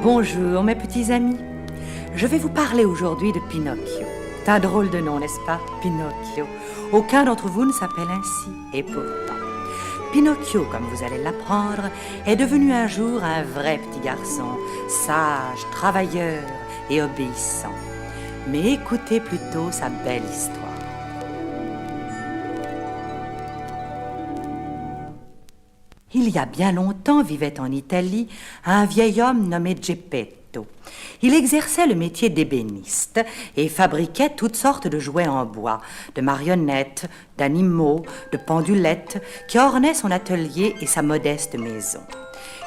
Bonjour mes petits amis. Je vais vous parler aujourd'hui de Pinocchio. C'est un drôle de nom, n'est-ce pas? Pinocchio. Aucun d'entre vous ne s'appelle ainsi. Et pourtant, Pinocchio, comme vous allez l'apprendre, est devenu un jour un vrai petit garçon, sage, travailleur et obéissant. Mais écoutez plutôt sa belle histoire. Il y a bien longtemps vivait en Italie un vieil homme nommé Geppetto. Il exerçait le métier d'ébéniste et fabriquait toutes sortes de jouets en bois, de marionnettes, d'animaux, de pendulettes qui ornaient son atelier et sa modeste maison.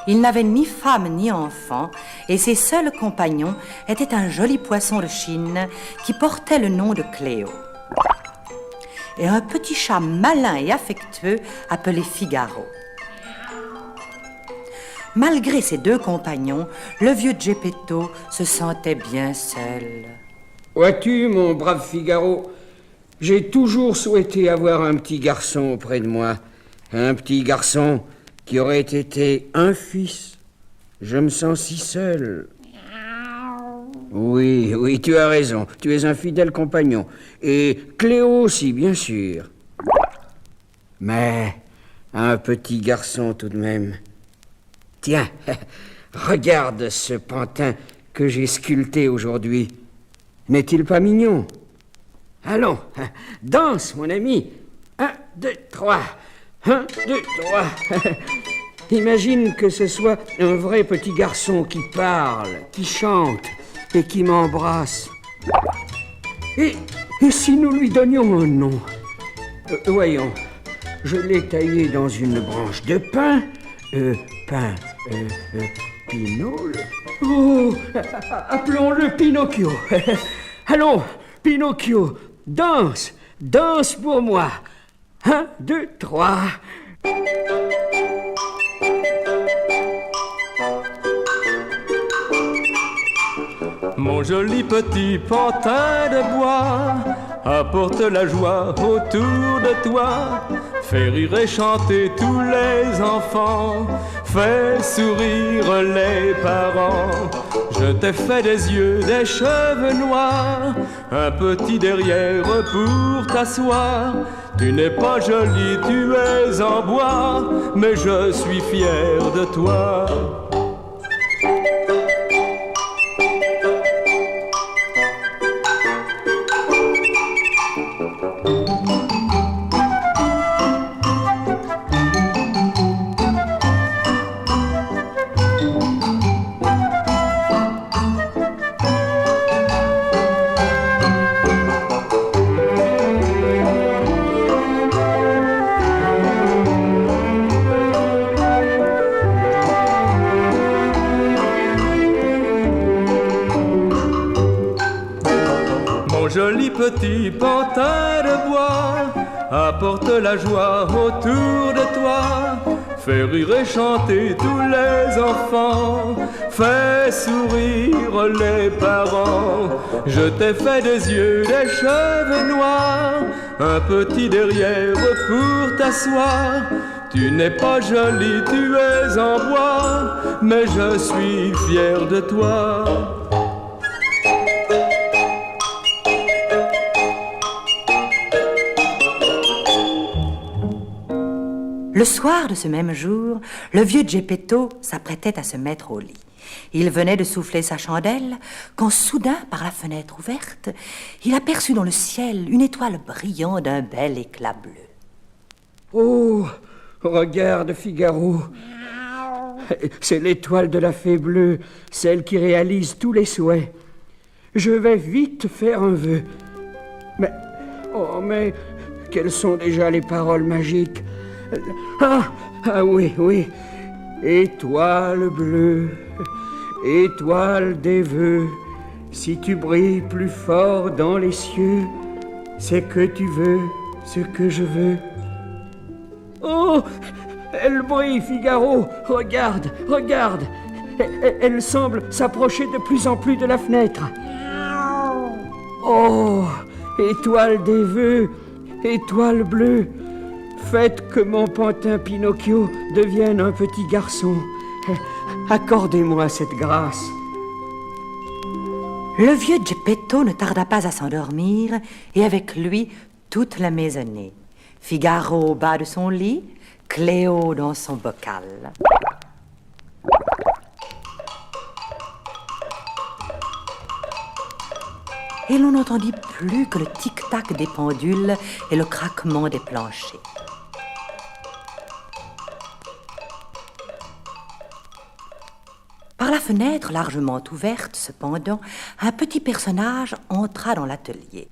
Il n'avait ni femme ni enfant et ses seuls compagnons étaient un joli poisson de Chine qui portait le nom de Cléo et un petit chat malin et affectueux appelé Figaro. Malgré ses deux compagnons, le vieux Geppetto se sentait bien seul. Vois-tu, mon brave Figaro, j'ai toujours souhaité avoir un petit garçon auprès de moi. Un petit garçon qui aurait été un fils. Je me sens si seul. Oui, tu as raison. Tu es un fidèle compagnon. Et Cléo aussi, bien sûr. Mais un petit garçon tout de même. Tiens, regarde ce pantin que j'ai sculpté aujourd'hui. N'est-il pas mignon? Allons, danse, mon ami. 1, 2, 3. 1, 2, 3. Imagine que ce soit un vrai petit garçon qui parle, qui chante et qui m'embrasse. Et si nous lui donnions un nom? Voyons, je l'ai taillé dans une branche de pin. Pinot. Oh, appelons-le Pinocchio. Allons, Pinocchio, danse pour moi. 1, 2, 3. Mon joli petit pantin de bois apporte la joie autour de toi. Fais rire et chanter tous les enfants, fais sourire les parents. Je t'ai fait des yeux, des cheveux noirs, un petit derrière pour t'asseoir. Tu n'es pas jolie, tu es en bois, mais je suis fier de toi. Joli petit pantin de bois apporte la joie autour de toi. Fais rire et chanter tous les enfants, fais sourire les parents. Je t'ai fait des yeux, des cheveux noirs, un petit derrière pour t'asseoir. Tu n'es pas jolie, tu es en bois, mais je suis fier de toi. Le soir de ce même jour, le vieux Geppetto s'apprêtait à se mettre au lit. Il venait de souffler sa chandelle quand soudain, par la fenêtre ouverte, il aperçut dans le ciel une étoile brillant d'un bel éclat bleu. Oh, regarde, Figaro. C'est l'étoile de la fée bleue, celle qui réalise tous les souhaits. Je vais vite faire un vœu. Mais, quelles sont déjà les paroles magiques? Ah oui. Étoile bleue, étoile des vœux, si tu brilles plus fort dans les cieux, c'est que tu veux ce que je veux. Oh, elle brille, Figaro. Regarde. Elle semble s'approcher de plus en plus de la fenêtre. Oh, étoile des vœux, étoile bleue, faites que mon pantin Pinocchio devienne un petit garçon. Accordez-moi cette grâce. Le vieux Geppetto ne tarda pas à s'endormir, et avec lui toute la maisonnée. Figaro au bas de son lit, Cléo dans son bocal. Et l'on n'entendit plus que le tic-tac des pendules et le craquement des planchers. Par la fenêtre largement ouverte, cependant, un petit personnage entra dans l'atelier.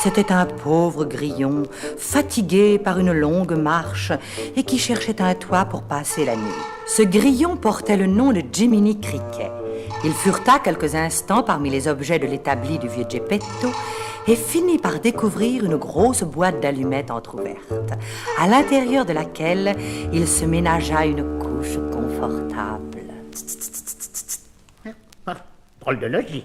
C'était un pauvre grillon, fatigué par une longue marche et qui cherchait un toit pour passer la nuit. Ce grillon portait le nom de Jiminy Cricket. Il fureta quelques instants parmi les objets de l'établi du vieux Geppetto et finit par découvrir une grosse boîte d'allumettes entr'ouverte, à l'intérieur de laquelle il se ménagea une couche confortable. Drôle de logis.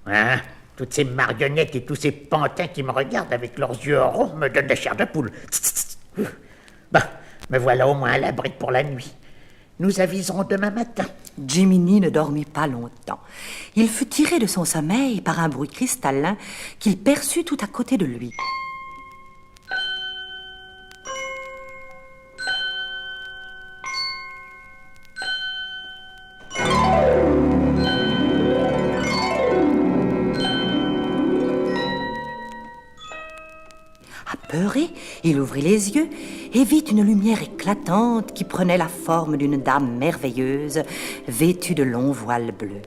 Hein? Toutes ces marionnettes et tous ces pantins qui me regardent avec leurs yeux ronds me donnent la chair de poule. Bah, me voilà au moins à l'abri pour la nuit. Nous aviserons demain matin. Jiminy ne dormit pas longtemps. Il fut tiré de son sommeil par un bruit cristallin qu'il perçut tout à côté de lui. Apeuré, il ouvrit les yeux et vit une lumière éclatante qui prenait la forme d'une dame merveilleuse, vêtue de longs voiles bleus.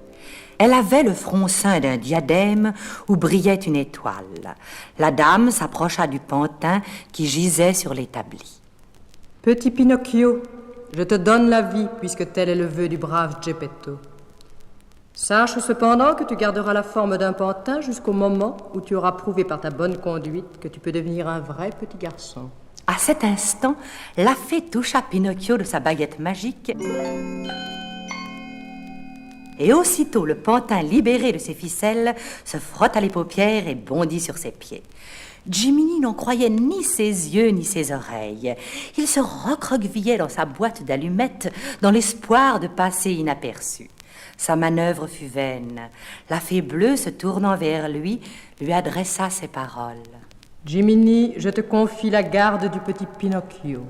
Elle avait le front ceint d'un diadème où brillait une étoile. La dame s'approcha du pantin qui gisait sur l'établi. « Petit Pinocchio, je te donne la vie puisque tel est le vœu du brave Geppetto. Sache cependant que tu garderas la forme d'un pantin jusqu'au moment où tu auras prouvé par ta bonne conduite que tu peux devenir un vrai petit garçon. » À cet instant, la fée toucha Pinocchio de sa baguette magique et aussitôt le pantin libéré de ses ficelles se frotta les paupières et bondit sur ses pieds. Jiminy n'en croyait ni ses yeux ni ses oreilles. Il se recroquevillait dans sa boîte d'allumettes dans l'espoir de passer inaperçu. Sa manœuvre fut vaine. La fée bleue, se tournant vers lui, lui adressa ces paroles. « Jiminy, je te confie la garde du petit Pinocchio. »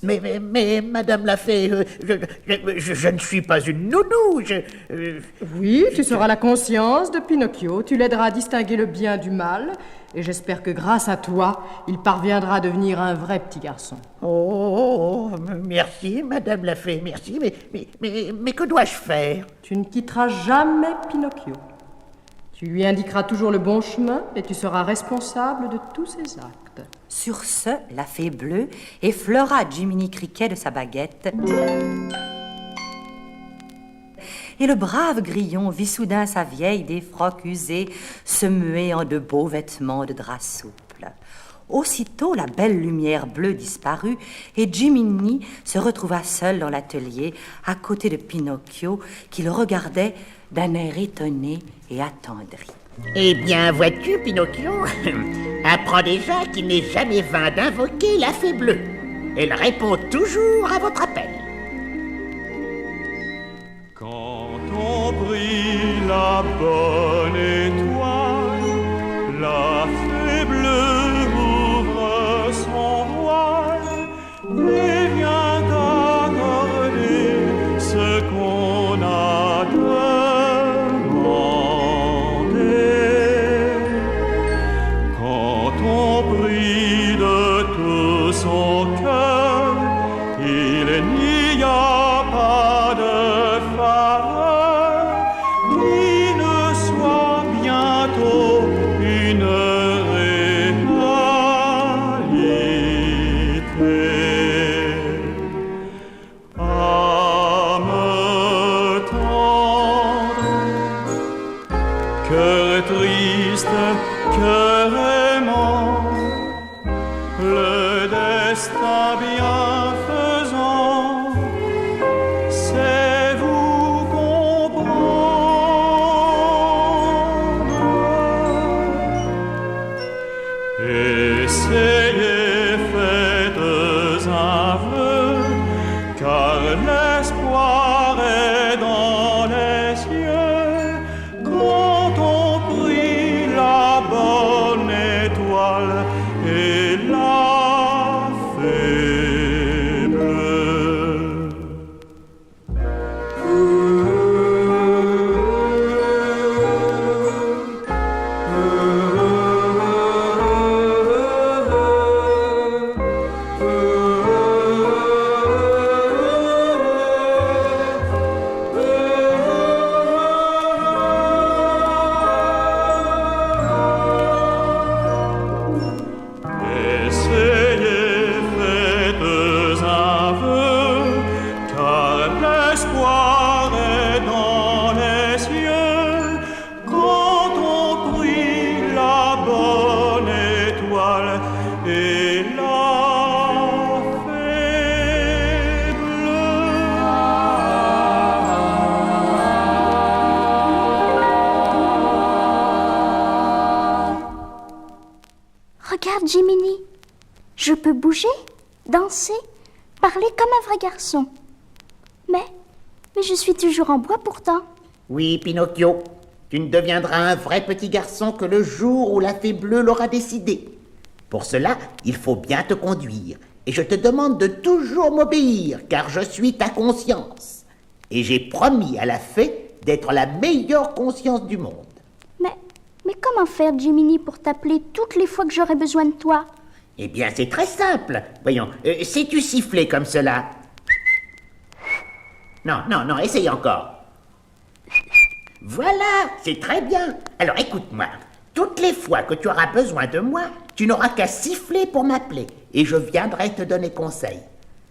Mais madame la fée, je ne suis pas une nounou, Oui, tu seras la conscience de Pinocchio, tu l'aideras à distinguer le bien du mal, et j'espère que grâce à toi, il parviendra à devenir un vrai petit garçon. Oh, merci madame la fée, merci, mais que dois-je faire? Tu ne quitteras jamais Pinocchio. Tu lui indiqueras toujours le bon chemin et tu seras responsable de tous ses actes. Sur ce, la fée bleue effleura Jiminy Cricket de sa baguette. Et le brave grillon vit soudain sa vieille défroque usée se muer en de beaux vêtements de drap souple. Aussitôt, la belle lumière bleue disparut et Jiminy se retrouva seul dans l'atelier à côté de Pinocchio qui le regardait d'un air étonné et attendri. Eh bien, vois-tu, Pinocchio, apprends déjà qu'il n'est jamais vain d'invoquer la fée bleue. Elle répond toujours à votre appel. Quand on brille la bonne étoile, la fée bleue ouvre son voile et vient accorder ce qu'on a demandé. Quand on prie de tout son cœur, il n'y a pas de faveur qui ne soit bientôt une réalité. Âme tendre, cœur triste, cœur aimant, le destin bienfaisant sait vous comprendre. Essayez Jiminy. Je peux bouger, danser, parler comme un vrai garçon. Mais je suis toujours en bois pourtant. Oui, Pinocchio, tu ne deviendras un vrai petit garçon que le jour où la fée bleue l'aura décidé. Pour cela, il faut bien te conduire. Et je te demande de toujours m'obéir, car je suis ta conscience. Et j'ai promis à la fée d'être la meilleure conscience du monde. Mais comment faire, Jiminy, pour t'appeler toutes les fois que j'aurai besoin de toi? Eh bien, c'est très simple. Voyons, sais-tu siffler comme cela? Non, essaye encore. Voilà, c'est très bien. Alors écoute-moi, toutes les fois que tu auras besoin de moi, tu n'auras qu'à siffler pour m'appeler, et je viendrai te donner conseil.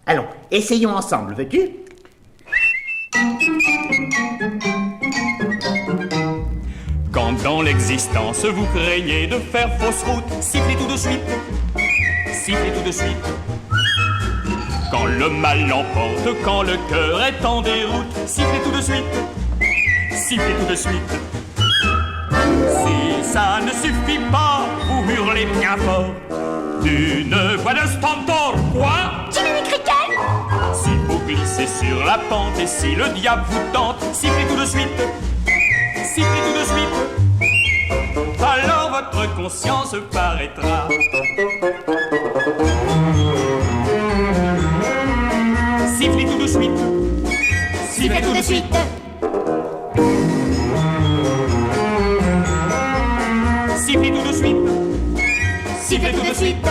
Allons, essayons ensemble, veux-tu? Quand dans l'existence vous craignez de faire fausse route, sifflez tout de suite, sifflez tout de suite. Quand le mal l'emporte, quand le cœur est en déroute, sifflez tout de suite, sifflez tout de suite. Si ça ne suffit pas, vous hurlez bien fort d'une voix de stentor. Quoi? Jiminy Cricket! Si vous glissez sur la pente et si le diable vous tente, sifflez tout de suite, sifflez tout de suite. Alors votre conscience paraîtra. Sifflez tout de suite, sifflez tout de suite. Sifflez tout de suite, sifflez tout de suite.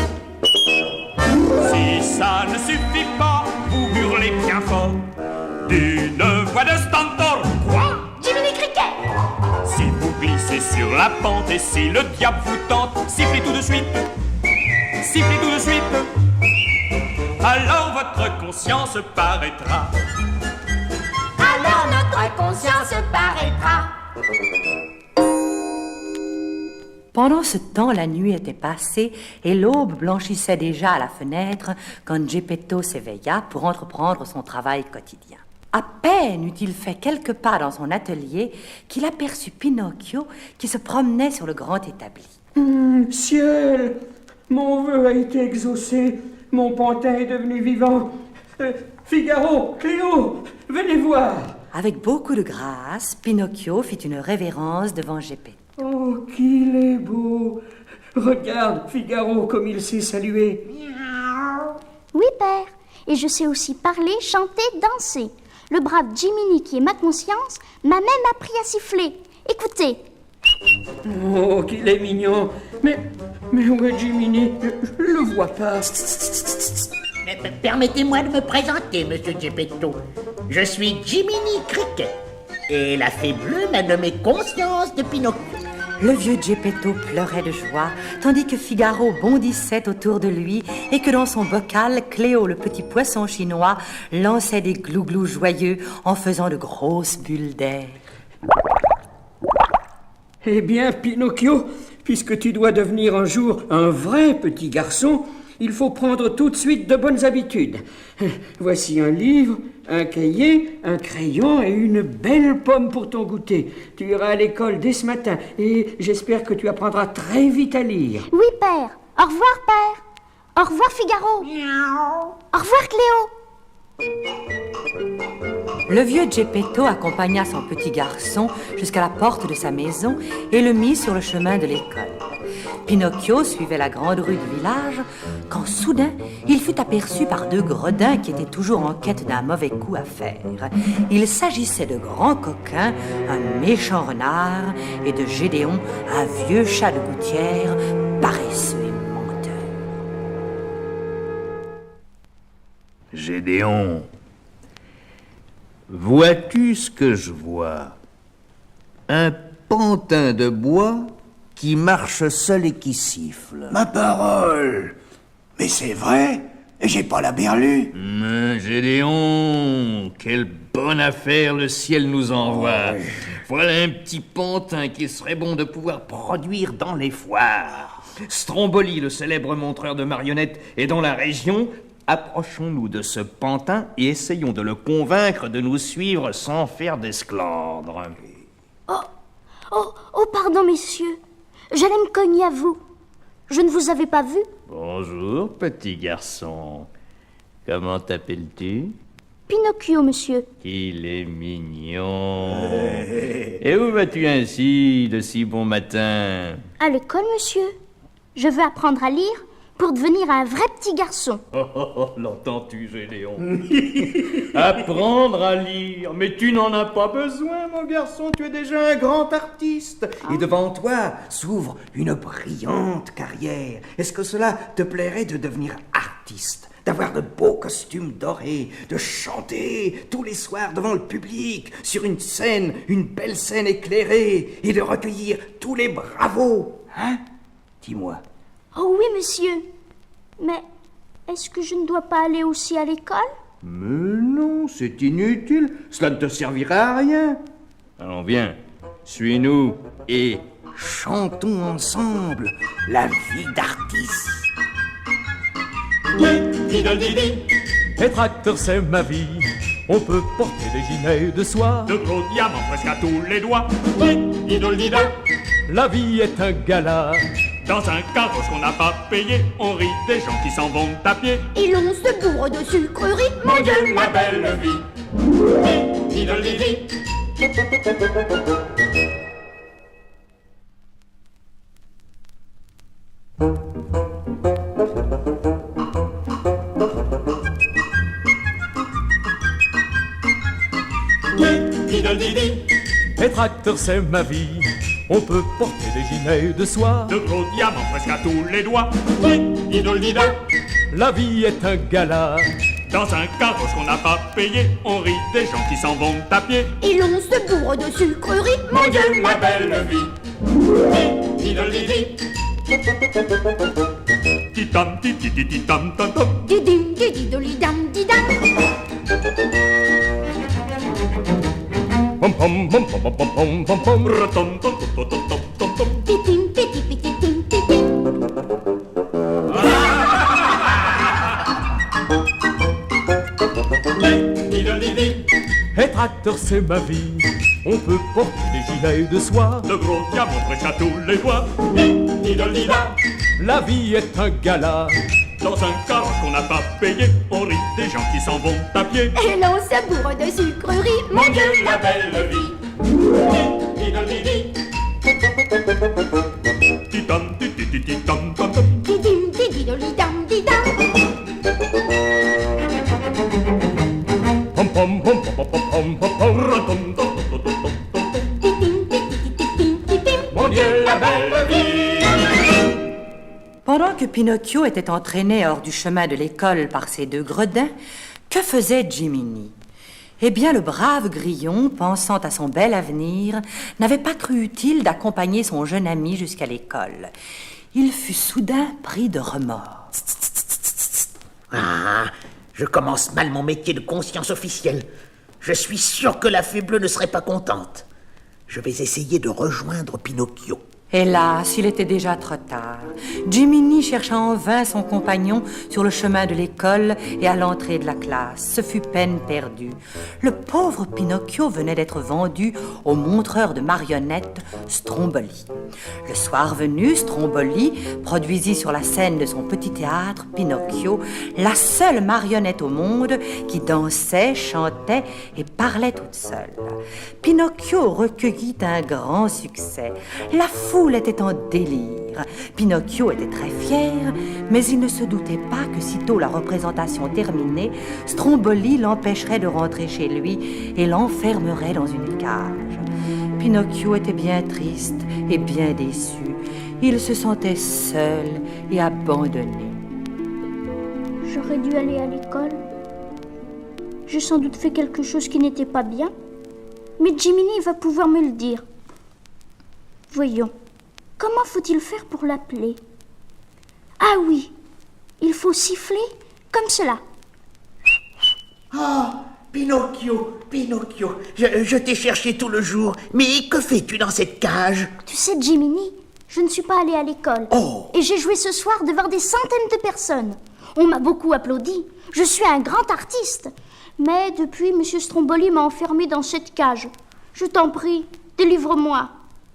Si ça ne suffit pas, vous hurlez bien fort d'une voix de stentor. Quoi? Jiminy Cricket! Si vous glissez sur la pente et si le diable vous tente, sifflez tout de suite, sifflez tout de suite. Alors votre conscience paraîtra. Alors notre conscience paraîtra. Pendant ce temps, la nuit était passée et l'aube blanchissait déjà à la fenêtre quand Geppetto s'éveilla pour entreprendre son travail quotidien. À peine eut-il fait quelques pas dans son atelier qu'il aperçut Pinocchio qui se promenait sur le grand établi. Ciel, mon vœu a été exaucé, mon pantin est devenu vivant. Figaro, Cléo, venez voir. Avec beaucoup de grâce, Pinocchio fit une révérence devant Geppetto. Oh, qu'il est beau. Regarde, Figaro, comme il sait saluer. Oui, père. Et je sais aussi parler, chanter, danser. Le brave Jiminy, qui est ma conscience, m'a même appris à siffler. Écoutez. Oh, qu'il est mignon. Mais où est Jiminy? Je ne le vois pas. Permettez-moi de me présenter, monsieur Geppetto. Je suis Jiminy Cricket. Et la fée bleue m'a nommé conscience de Pinocchio. Le vieux Geppetto pleurait de joie, tandis que Figaro bondissait autour de lui et que dans son bocal, Cléo, le petit poisson chinois, lançait des glouglous joyeux en faisant de grosses bulles d'air. Eh bien, Pinocchio, puisque tu dois devenir un jour un vrai petit garçon, il faut prendre tout de suite de bonnes habitudes. Voici un livre, un cahier, un crayon et une belle pomme pour ton goûter. Tu iras à l'école dès ce matin et j'espère que tu apprendras très vite à lire. Oui, père. Au revoir, père. Au revoir, Figaro. Au revoir, Cléo. Le vieux Geppetto accompagna son petit garçon jusqu'à la porte de sa maison et le mit sur le chemin de l'école. Pinocchio suivait la grande rue du village quand soudain il fut aperçu par deux gredins qui étaient toujours en quête d'un mauvais coup à faire. Il s'agissait de grands coquins, un méchant renard, et de Gédéon, un vieux chat de gouttière, paresseux et menteur. Gédéon, vois-tu ce que je vois? Un pantin de bois qui marche seul et qui siffle. Ma parole! Mais c'est vrai, j'ai pas la berlue. Gédéon, quelle bonne affaire le ciel nous envoie. Voilà un petit pantin qu'il serait bon de pouvoir produire dans les foires. Stromboli, le célèbre montreur de marionnettes, est dans la région. Approchons-nous de ce pantin et essayons de le convaincre de nous suivre sans faire d'esclandre. Oh, pardon, messieurs. J'allais me cogner à vous. Je ne vous avais pas vu. Bonjour, petit garçon. Comment t'appelles-tu? Pinocchio, monsieur. Il est mignon. Et où vas-tu ainsi, de si bon matin? À l'école, monsieur. Je veux apprendre à lire pour devenir un vrai petit garçon. L'entends-tu, Gédéon? Apprendre à lire. Mais tu n'en as pas besoin, mon garçon. Tu es déjà un grand artiste. Et devant toi s'ouvre une brillante carrière. Est-ce que cela te plairait de devenir artiste? D'avoir de beaux costumes dorés, de chanter tous les soirs devant le public, sur une scène, une belle scène éclairée, et de recueillir tous les bravos, hein? Dis-moi. Oh oui, monsieur. Mais est-ce que je ne dois pas aller aussi à l'école? Mais non, c'est inutile, cela ne te servira à rien. Allons, viens. Suis-nous et... Chantons ensemble la vie d'artiste. Être acteur, c'est ma vie. On peut porter des gilets de soie. De gros diamants presque à tous les doigts. Idol-dida. La vie est un gala. Dans un carrosse qu'on n'a pas payé, on rit des gens qui s'en vont à pied. Et l'on se bourre de sucreries. Mon Dieu, la belle vie. Idol-didi. Idol-didi. Être acteur, c'est ma vie. On peut porter des gilets de soie. De gros diamants presque à tous les doigts. Idol-dida. La vie est un gala. Dans un carrosse qu'on n'a pas payé, on rit des gens qui s'en vont à pied. Et l'on se bourre de sucreries. Mon Dieu, la belle vie. Idol-didi. Titam, titi, titam, tam, tam. Didim, dididolidam, didam. Pom pom pom pom pom pom pom pom. Ratom, tom, tom, tom, tom, tom, tom. Titim, titi, pititim, titim. Idol-didi. Être acteur, c'est ma vie. On peut porter des gilets de soie. De gros diamants presque à tous les doigts. Idol-dida. La vie est un gala. Dans un carrosse qu'on n'a pas payé, on rit des gens qui s'en vont à pied. Et l'on se bourre de sucreries. Mon Dieu, la belle vie. Idol-didi. Titam, titi, titam, tam, tam. Didim, dididolidam, didam. Pom pom pom pom pom pom pom pom. Ratom, tom, tom, tom, tom, tom. Titim, titi, titim. Mon Dieu, la belle vie. Pendant que Pinocchio était entraîné hors du chemin de l'école par ses deux gredins, que faisait Jiminy? Eh bien, le brave grillon, pensant à son bel avenir, n'avait pas cru utile d'accompagner son jeune ami jusqu'à l'école. Il fut soudain pris de remords. Ah, je commence mal mon métier de conscience officielle. Je suis sûr que la fée bleue ne serait pas contente. Je vais essayer de rejoindre Pinocchio. Hélas, il était déjà trop tard. Jiminy chercha en vain son compagnon sur le chemin de l'école et à l'entrée de la classe. Ce fut peine perdue. Le pauvre Pinocchio venait d'être vendu au montreur de marionnettes Stromboli. Le soir venu, Stromboli produisit sur la scène de son petit théâtre Pinocchio, la seule marionnette au monde qui dansait, chantait et parlait toute seule. Pinocchio recueillit un grand succès. La foule était en délire. Pinocchio était très fier, mais il ne se doutait pas que sitôt la représentation terminée, Stromboli l'empêcherait de rentrer chez lui et l'enfermerait dans une cage. Pinocchio était bien triste et bien déçu. Il se sentait seul et abandonné. J'aurais dû aller à l'école. J'ai sans doute fait quelque chose qui n'était pas bien. Mais Jiminy va pouvoir me le dire. Voyons, comment faut-il faire pour l'appeler? Ah oui, il faut siffler comme cela. Oh, Pinocchio, Pinocchio, je t'ai cherché tout le jour. Mais que fais-tu dans cette cage? Tu sais, Jiminy, je ne suis pas allée à l'école. Oh. Et j'ai joué ce soir devant des centaines de personnes. On m'a beaucoup applaudi. Je suis un grand artiste. Mais depuis, M. Stromboli m'a enfermé dans cette cage. Je t'en prie, délivre-moi.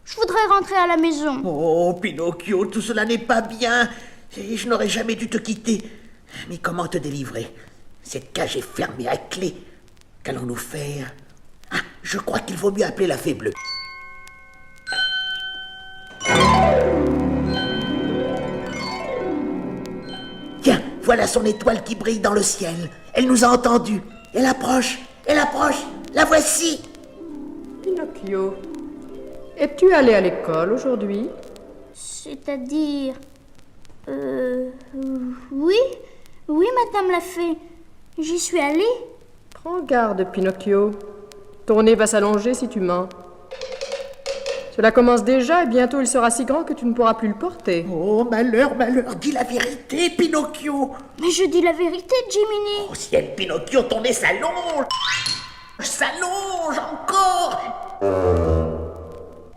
Je voudrais rentrer à la maison. Oh, Pinocchio, tout cela n'est pas bien. Et je n'aurais jamais dû te quitter. Mais comment te délivrer? Cette cage est fermée à clé. Qu'allons-nous faire? Ah, je crois qu'il vaut mieux appeler la fée bleue. Tiens, voilà son étoile qui brille dans le ciel. Elle nous a entendus. Elle approche, la voici. Pinocchio, es-tu allé à l'école aujourd'hui? C'est-à-dire... Oui, madame la fée. J'y suis allée. Prends garde, Pinocchio. Ton nez va s'allonger si tu mens. Cela commence déjà et bientôt il sera si grand que tu ne pourras plus le porter. Oh, malheur, dis la vérité, Pinocchio. Mais je dis la vérité, Jiminy. Oh ciel, Pinocchio, ton nez s'allonge encore.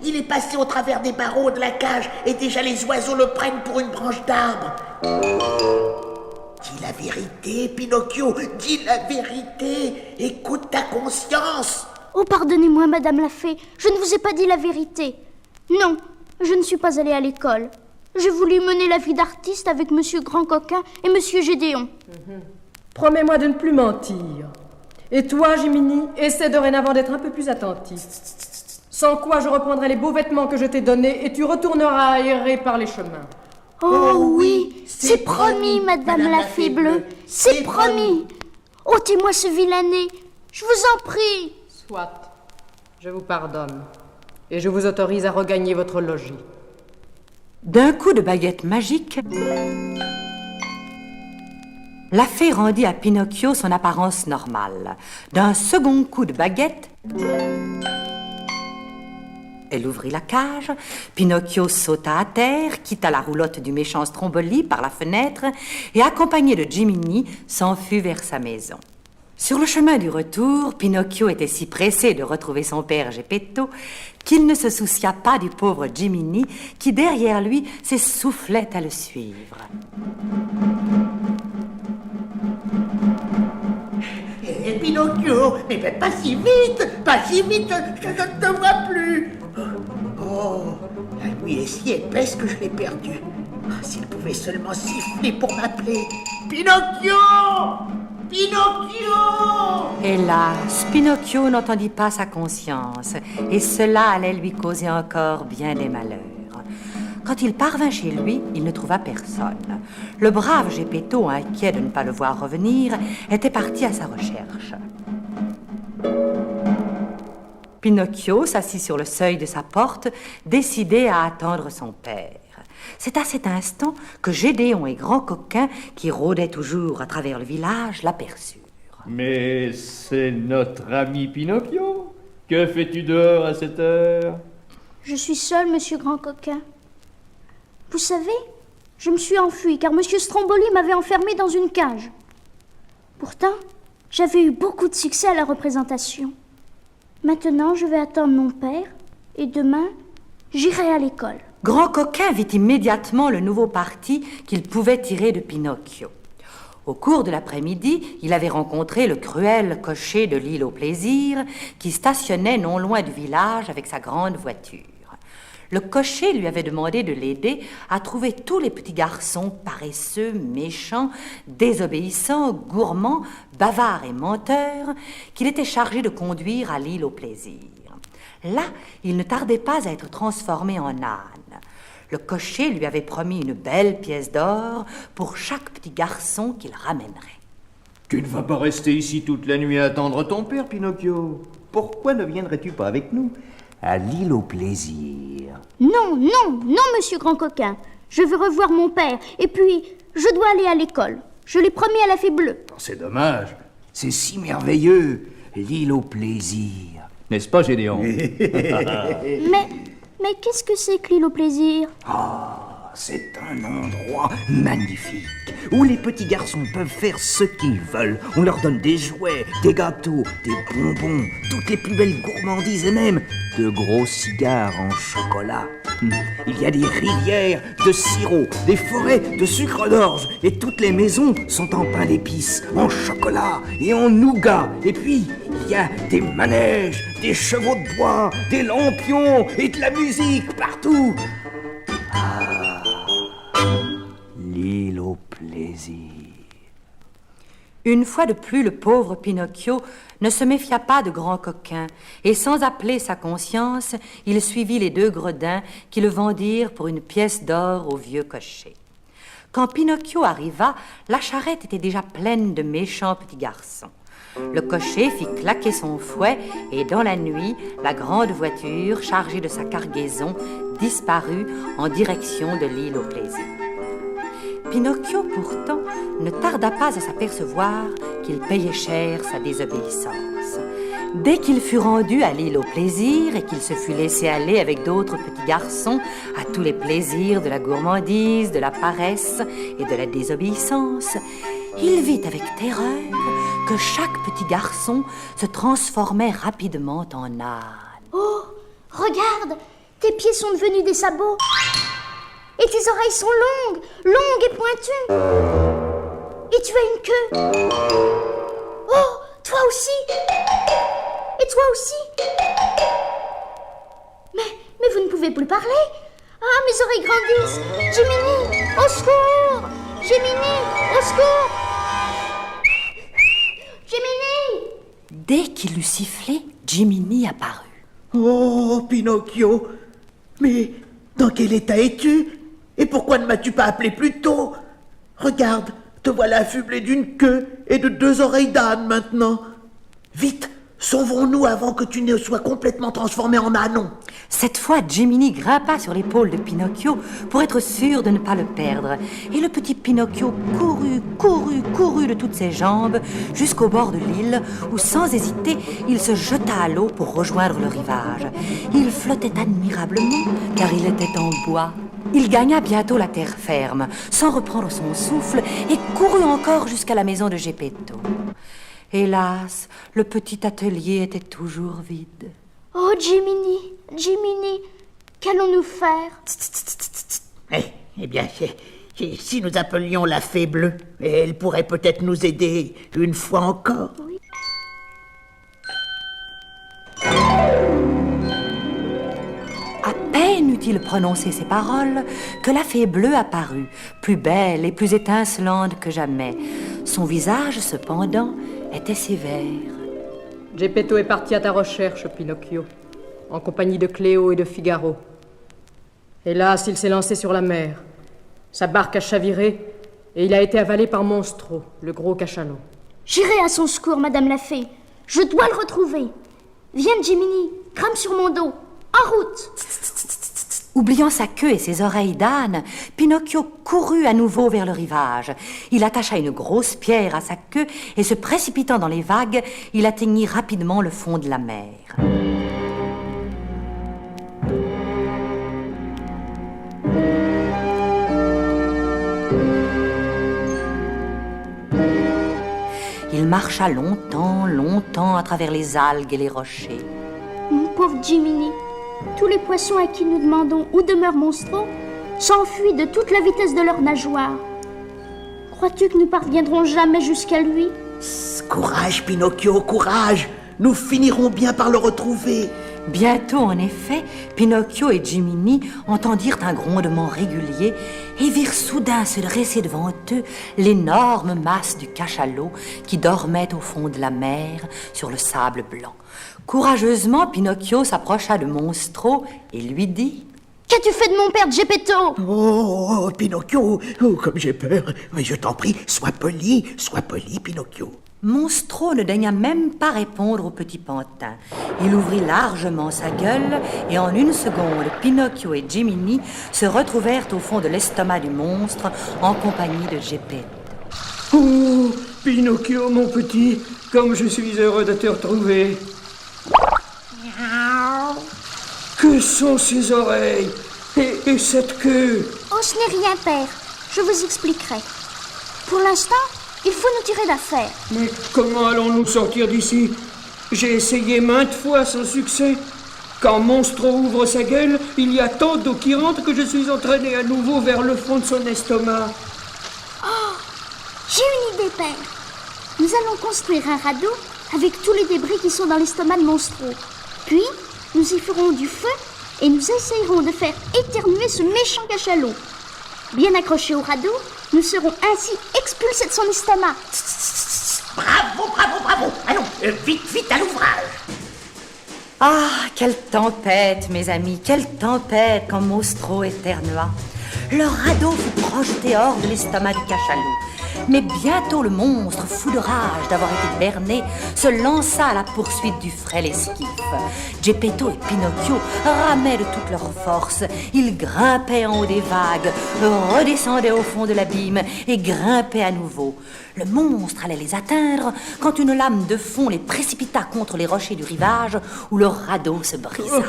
Il est passé au travers des barreaux de la cage et déjà les oiseaux le prennent pour une branche d'arbre. Dis la vérité, Pinocchio, dis la vérité. Écoute ta conscience. Oh, pardonnez-moi, madame la fée. Je ne vous ai pas dit la vérité. Non, je ne suis pas allée à l'école. J'ai voulu mener la vie d'artiste avec monsieur Grand Coquin et monsieur Gédéon. Promets-moi de ne plus mentir. Et toi, Jiminy, essaie dorénavant d'être un peu plus attentif. Sans quoi je reprendrai les beaux vêtements que je t'ai donnés et tu retourneras errer par les chemins. Oh oui, c'est promis, madame la fée bleue. C'est promis. Ôtez-moi ce vilain nez. Je vous en prie. Soit, je vous pardonne. Et je vous autorise à regagner votre logis. D'un coup de baguette magique, la fée rendit à Pinocchio son apparence normale. D'un second coup de baguette, elle ouvrit la cage, Pinocchio sauta à terre, quitta la roulotte du méchant Stromboli par la fenêtre et, accompagné de Jiminy, s'enfuit vers sa maison. Sur le chemin du retour, Pinocchio était si pressé de retrouver son père Geppetto qu'il ne se soucia pas du pauvre Jiminy qui, derrière lui, s'essoufflait à le suivre. Hé, Pinocchio, mais pas si vite, je ne te vois plus. Oh, la nuit est si épaisse que je l'ai perdu. Oh, s'il pouvait seulement siffler pour m'appeler. Pinocchio! Hélas, Pinocchio n'entendit pas sa conscience, et cela allait lui causer encore bien des malheurs. Quand il parvint chez lui, il ne trouva personne. Le brave Geppetto, inquiet de ne pas le voir revenir, était parti à sa recherche. Pinocchio s'assit sur le seuil de sa porte, décidé à attendre son père. C'est à cet instant que Gédéon et Grand Coquin, qui rôdaient toujours à travers le village, l'aperçurent. Mais c'est notre ami Pinocchio. Que fais-tu dehors à cette heure? Je suis seule, monsieur Grand Coquin. Vous savez, je me suis enfuie car monsieur Stromboli m'avait enfermée dans une cage. Pourtant, j'avais eu beaucoup de succès à la représentation. Maintenant, je vais attendre mon père et demain, j'irai à l'école. Grand Coquin vit immédiatement le nouveau parti qu'il pouvait tirer de Pinocchio. Au cours de l'après-midi, il avait rencontré le cruel cocher de l'île au plaisir qui stationnait non loin du village avec sa grande voiture. Le cocher lui avait demandé de l'aider à trouver tous les petits garçons paresseux, méchants, désobéissants, gourmands, bavards et menteurs qu'il était chargé de conduire à l'île au plaisir. Là, il ne tardait pas à être transformé en âne. Le cocher lui avait promis une belle pièce d'or pour chaque petit garçon qu'il ramènerait. Tu ne vas pas rester ici toute la nuit à attendre ton père, Pinocchio. Pourquoi ne viendrais-tu pas avec nous à l'île au plaisir? Non, monsieur Grand Coquin. Je veux revoir mon père. Et puis, je dois aller à l'école. Je l'ai promis à la fée bleue. C'est dommage. C'est si merveilleux, l'île au plaisir. N'est-ce pas, Gédéon? Mais qu'est-ce que c'est que l'île au plaisir? C'est un endroit magnifique où les petits garçons peuvent faire ce qu'ils veulent. On leur donne des jouets, des gâteaux, des bonbons, toutes les plus belles gourmandises et même de gros cigares en chocolat. Il y a des rivières de sirop, des forêts de sucre d'orge, et toutes les maisons sont en pain d'épices, en chocolat et en nougat. Et puis, il y a des manèges, des chevaux de bois, des lampions et de la musique partout. Ah, l'île au plaisir. Une fois de plus, le pauvre Pinocchio ne se méfia pas de grands coquins, et sans appeler sa conscience, il suivit les deux gredins qui le vendirent pour une pièce d'or au vieux cocher. Quand Pinocchio arriva, la charrette était déjà pleine de méchants petits garçons. Le cocher fit claquer son fouet, et dans la nuit, la grande voiture, chargée de sa cargaison, disparut en direction de l'île au plaisir. Pinocchio, pourtant, ne tarda pas à s'apercevoir qu'il payait cher sa désobéissance. Dès qu'il fut rendu à l'île au plaisir et qu'il se fut laissé aller avec d'autres petits garçons à tous les plaisirs de la gourmandise, de la paresse et de la désobéissance, il vit avec terreur que chaque petit garçon se transformait rapidement en âne. Oh, regarde, tes pieds sont devenus des sabots. Et tes oreilles sont longues et pointues. Et tu as une queue. Oh, toi aussi. Et toi aussi. Mais vous ne pouvez plus parler. Ah, mes oreilles grandissent. Jiminy, au secours. Jiminy, au secours. Jiminy. Dès qu'il eut sifflé, Jiminy apparut. Oh, Pinocchio, mais dans quel état es-tu? Et pourquoi ne m'as-tu pas appelé plus tôt? Regarde, te voilà affublé d'une queue et de 2 oreilles d'âne maintenant. Vite, sauvons-nous avant que tu ne sois complètement transformé en ânon. Cette fois, Jiminy grimpa sur l'épaule de Pinocchio pour être sûr de ne pas le perdre. Et le petit Pinocchio courut de toutes ses jambes jusqu'au bord de l'île où, sans hésiter, il se jeta à l'eau pour rejoindre le rivage. Il flottait admirablement car il était en bois. Il gagna bientôt la terre ferme, sans reprendre son souffle, et courut encore jusqu'à la maison de Geppetto. Hélas, le petit atelier était toujours vide. Oh, Jiminy, Jiminy, qu'allons-nous faire? Eh bien, si nous appelions la fée bleue, elle pourrait peut-être nous aider une fois encore. Oui. À peine eut-il prononcé ces paroles que la fée bleue apparut, plus belle et plus étincelante que jamais. Son visage, cependant, était sévère. Geppetto est parti à ta recherche, Pinocchio, en compagnie de Cléo et de Figaro. Hélas, il s'est lancé sur la mer. Sa barque a chaviré et il a été avalé par Monstro, le gros cachalot. J'irai à son secours, Madame la Fée. Je dois le retrouver. Viens, Jiminy, grimpe sur mon dos. En route! Oubliant sa queue et ses oreilles d'âne, Pinocchio courut à nouveau vers le rivage. Il attacha une grosse pierre à sa queue et, se précipitant dans les vagues, il atteignit rapidement le fond de la mer. Il marcha longtemps à travers les algues et les rochers. Mon pauvre Jiminy, tous les poissons à qui nous demandons où demeure Monstro s'enfuient de toute la vitesse de leurs nageoires. Crois-tu que nous parviendrons jamais jusqu'à lui? Courage, Pinocchio, courage! Nous finirons bien par le retrouver. Bientôt, en effet, Pinocchio et Jiminy entendirent un grondement régulier et virent soudain se dresser devant eux l'énorme masse du cachalot qui dormait au fond de la mer sur le sable blanc. Courageusement, Pinocchio s'approcha de Monstro et lui dit: Qu'as-tu fait de mon père Geppetto? Oh, Pinocchio, oh, comme j'ai peur. Mais je t'en prie, sois poli, Pinocchio. Monstro ne daigna même pas répondre au petit pantin. Il ouvrit largement sa gueule et en une seconde, Pinocchio et Jiminy se retrouvèrent au fond de l'estomac du monstre en compagnie de Geppetto. Oh, Pinocchio, mon petit, comme je suis heureux de te retrouver. Que sont ces oreilles et cette queue? Oh, ce n'est rien, père. Je vous expliquerai. Pour l'instant, il faut nous tirer d'affaire. Mais comment allons-nous sortir d'ici? J'ai essayé maintes fois sans succès. Quand Monstro ouvre sa gueule, il y a tant d'eau qui rentre que je suis entraîné à nouveau vers le fond de son estomac. Oh, j'ai une idée, père. Nous allons construire un radeau avec tous les débris qui sont dans l'estomac de Monstro. Puis, nous y ferons du feu et nous essayerons de faire éternuer ce méchant cachalot. Bien accroché au radeau, nous serons ainsi expulsés de son estomac. Bravo, bravo, bravo. Allons, vite, vite à l'ouvrage. Ah, quelle tempête, mes amis, quelle tempête quand Monstro éternua. Le radeau fut projeté hors de l'estomac du cachalot. Mais bientôt le monstre, fou de rage d'avoir été berné, se lança à la poursuite du frêle esquif. Geppetto et Pinocchio ramaient de toute leur force. Ils grimpaient en haut des vagues, redescendaient au fond de l'abîme et grimpaient à nouveau. Le monstre allait les atteindre quand une lame de fond les précipita contre les rochers du rivage où le radeau se brisa.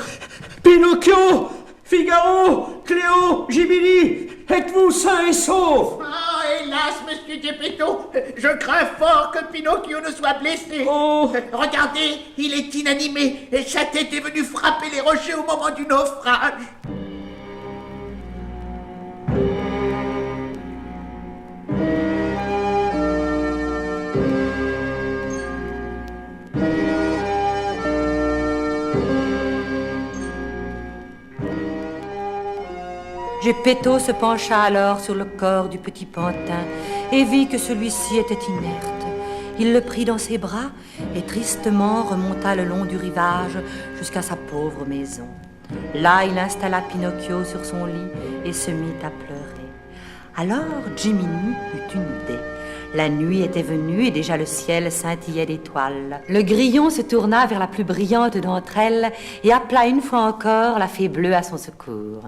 Pinocchio, Figaro, Cléo, Jiminy, êtes-vous sains et saufs? Ah, hélas, monsieur Geppetto, je crains fort que Pinocchio ne soit blessé. Oh. Regardez, il est inanimé et sa tête est venue frapper les rochers au moment du naufrage. Geppetto se pencha alors sur le corps du petit pantin et vit que celui-ci était inerte. Il le prit dans ses bras et tristement remonta le long du rivage jusqu'à sa pauvre maison. Là, il installa Pinocchio sur son lit et se mit à pleurer. Alors Jiminy eut une idée. La nuit était venue et déjà le ciel scintillait d'étoiles. Le grillon se tourna vers la plus brillante d'entre elles et appela une fois encore la fée bleue à son secours.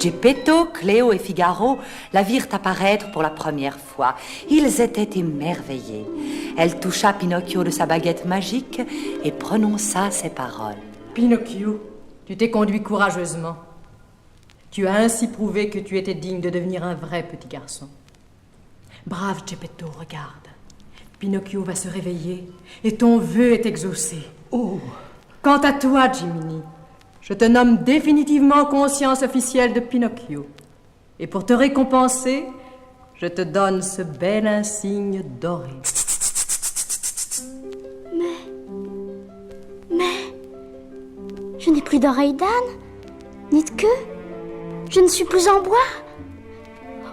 Geppetto, Cléo et Figaro la virent apparaître pour la première fois. Ils étaient émerveillés. Elle toucha Pinocchio de sa baguette magique et prononça ces paroles. Pinocchio, tu t'es conduit courageusement. Tu as ainsi prouvé que tu étais digne de devenir un vrai petit garçon. Brave Geppetto, regarde. Pinocchio va se réveiller et ton vœu est exaucé. Oh. Quant à toi, Jiminy, je te nomme définitivement conscience officielle de Pinocchio. Et pour te récompenser, je te donne ce bel insigne doré. Mais... je n'ai plus d'oreilles d'âne, ni de queue. Je ne suis plus en bois.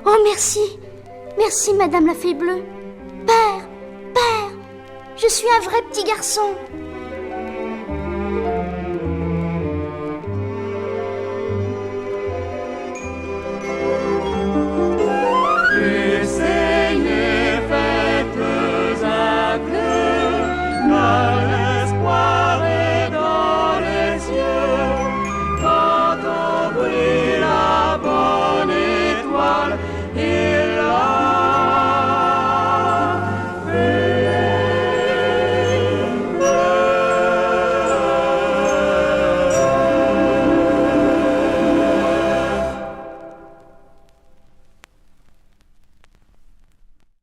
Oh, merci. Merci, Madame la Fée Bleue. Père, je suis un vrai petit garçon. Quand on brille la bonne étoile et